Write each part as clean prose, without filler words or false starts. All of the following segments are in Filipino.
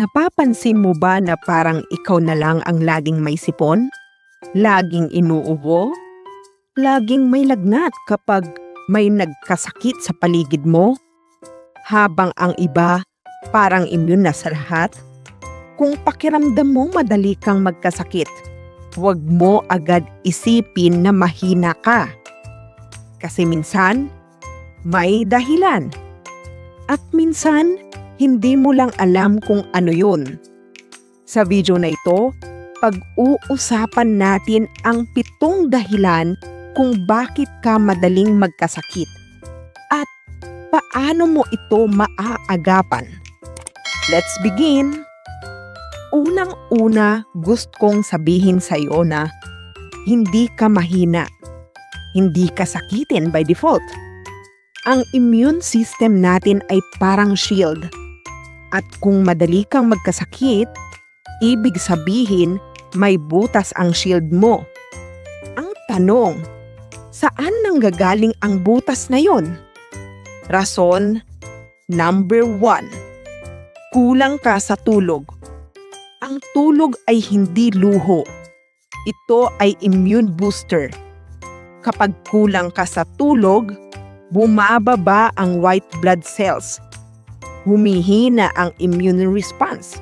Napapansin mo ba na parang ikaw na lang ang laging may sipon? Laging inuubo? Laging may lagnat kapag may nagkasakit sa paligid mo? Habang ang iba parang immune na sa lahat? Kung pakiramdam mo madali kang magkasakit, huwag mo agad isipin na mahina ka. Kasi minsan, may dahilan. At minsan, hindi mo lang alam kung ano yun. Sa video na ito, pag-uusapan natin ang 7 dahilan kung bakit ka madaling magkasakit at paano mo ito maaagapan. Let's begin! Unang-una, gusto kong sabihin sa iyo na hindi ka mahina. Hindi ka sakitin by default. Ang immune system natin ay parang shield. At kung madali kang magkasakit, ibig sabihin may butas ang shield mo. Ang tanong, saan nanggagaling ang butas na yon? Rason, number 1, kulang ka sa tulog. Ang tulog ay hindi luho. Ito ay immune booster. Kapag kulang ka sa tulog, bumababa ang white blood cells. Humihina ang immune response.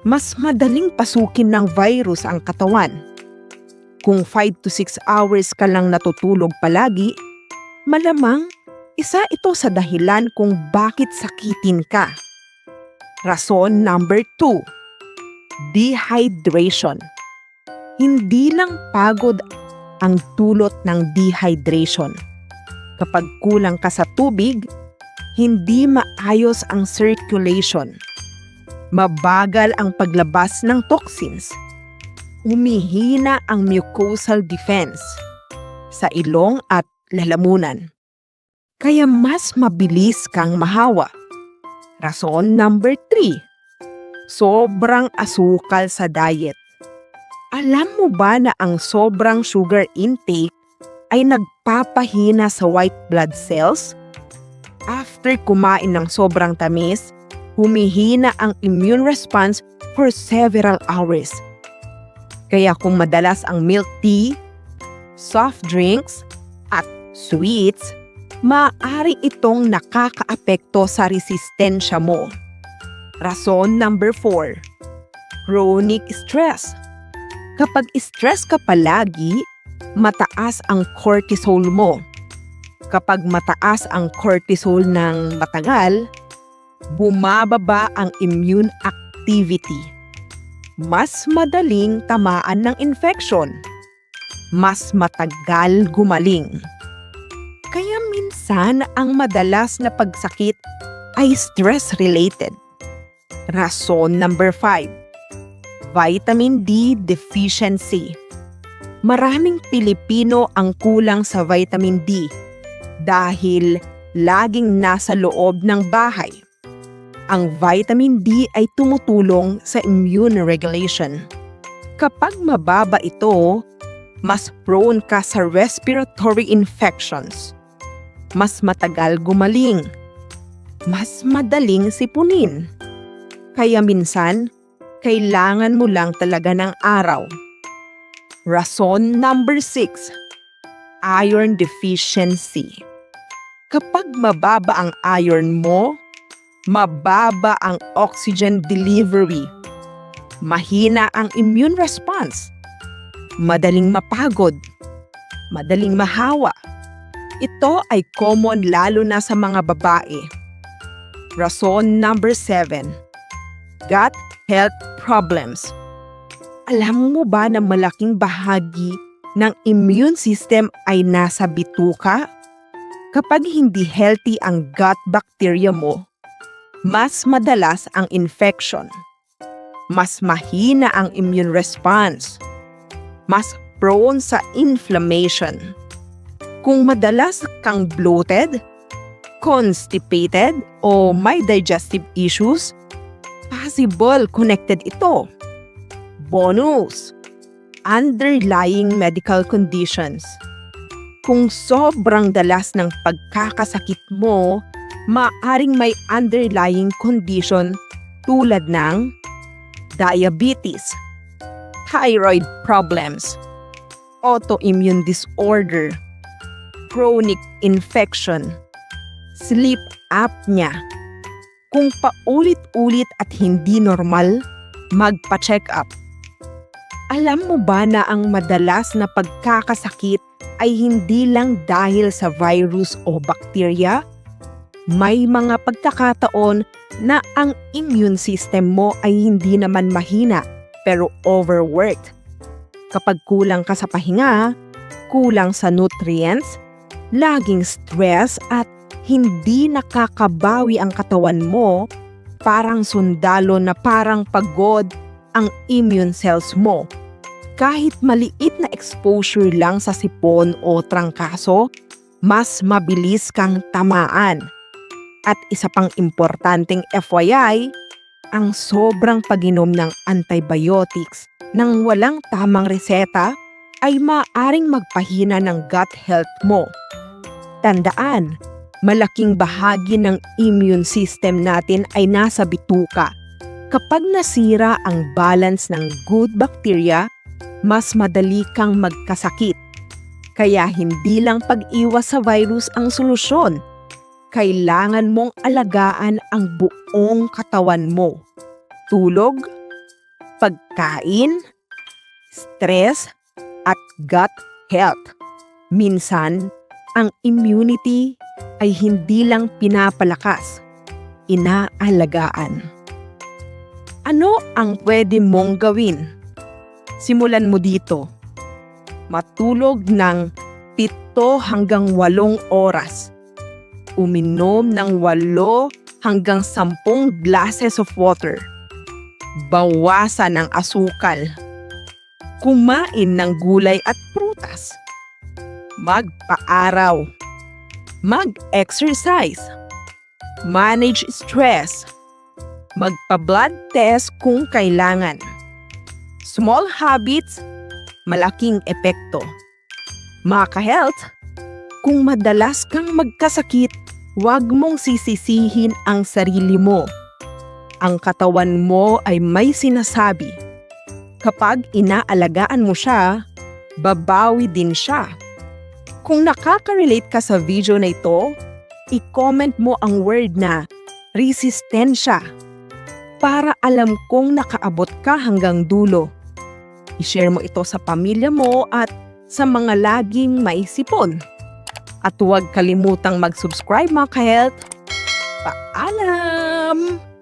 Mas madaling pasukin ng virus ang katawan. Kung 5 to 6 hours ka lang natutulog palagi, malamang isa ito sa dahilan kung bakit sakitin ka. Rason number 2, dehydration. Hindi lang pagod ang dulot ng dehydration. Kapag kulang ka sa tubig, hindi maayos ang circulation. Mabagal ang paglabas ng toxins. Humihina ang mucosal defense sa ilong at lalamunan. Kaya mas mabilis kang mahawa. Rason number 3, sobrang asukal sa diet. Alam mo ba na ang sobrang sugar intake ay nagpapahina sa white blood cells? After kumain ng sobrang tamis, humihina ang immune response for several hours. Kaya kung madalas ang milk tea, soft drinks, at sweets, maaari itong nakakaapekto sa resistensya mo. Rason number 4, chronic stress. Kapag stress ka palagi, mataas ang cortisol mo. Kapag mataas ang cortisol ng matagal, bumababa ang immune activity. Mas madaling tamaan ng infection. Mas matagal gumaling. Kaya minsan ang madalas na pagsakit ay stress-related. Rason number 5, vitamin D deficiency. Maraming Pilipino ang kulang sa vitamin D dahil laging nasa loob ng bahay. Ang vitamin D ay tumutulong sa immune regulation. Kapag mababa ito, mas prone ka sa respiratory infections. Mas matagal gumaling. Mas madaling sipunin. Kaya minsan, kailangan mo lang talaga ng araw. Rason number 6, iron deficiency. Kapag mababa ang iron mo, mababa ang oxygen delivery. Mahina ang immune response. Madaling mapagod. Madaling mahawa. Ito ay common lalo na sa mga babae. Rason number 7, gut health problems. Alam mo ba na malaking bahagi ng immune system ay nasa bituka? Kapag hindi healthy ang gut bacteria mo, mas madalas ang infection. Mas mahina ang immune response. Mas prone sa inflammation. Kung madalas kang bloated, constipated, o may digestive issues, possible connected ito. Bonus, underlying medical conditions. Kung sobrang dalas ng pagkakasakit mo, maaring may underlying condition tulad ng diabetes, thyroid problems, autoimmune disorder, chronic infection, sleep apnea. Kung paulit-ulit at hindi normal, magpa-check up. Alam mo ba na ang madalas na pagkakasakit ay hindi lang dahil sa virus o bakterya? May mga pagkakataon na ang immune system mo ay hindi naman mahina pero overworked. Kapag kulang ka sa pahinga, kulang sa nutrients, laging stress at hindi nakakabawi ang katawan mo, parang sundalo na parang pagod ang immune cells mo. Kahit maliit na exposure lang sa sipon o trangkaso, mas mabilis kang tamaan. At isa pang importanteng FYI, ang sobrang pag-inom ng antibiotics nang walang tamang reseta ay maaaring magpahina ng gut health mo. Tandaan, malaking bahagi ng immune system natin ay nasa bituka. Kapag nasira ang balance ng good bacteria, mas madali kang magkasakit. Kaya hindi lang pag-iwas sa virus ang solusyon. Kailangan mong alagaan ang buong katawan mo. Tulog, pagkain, stress, at gut health. Minsan, ang immunity ay hindi lang pinapalakas, inaalagaan. Ano ang pwede mong gawin? Simulan mo dito. Matulog ng 7 hanggang 8 oras. Uminom ng 8 hanggang 10 glasses of water. Bawasan ang asukal. Kumain ng gulay at prutas. Magpa-araw. Mag-exercise. Manage stress. Magpa-blood test kung kailangan. Small habits, malaking epekto. Mga ka-health, kung madalas kang magkasakit, huwag mong sisisihin ang sarili mo. Ang katawan mo ay may sinasabi. Kapag inaalagaan mo siya, babawi din siya. Kung nakaka-relate ka sa video na ito, i-comment mo ang word na resistensya para alam kong nakaabot ka hanggang dulo. I-share mo ito sa pamilya mo at sa mga laging may sipon. At huwag kalimutang mag-subscribe mga ka-health. Paalam!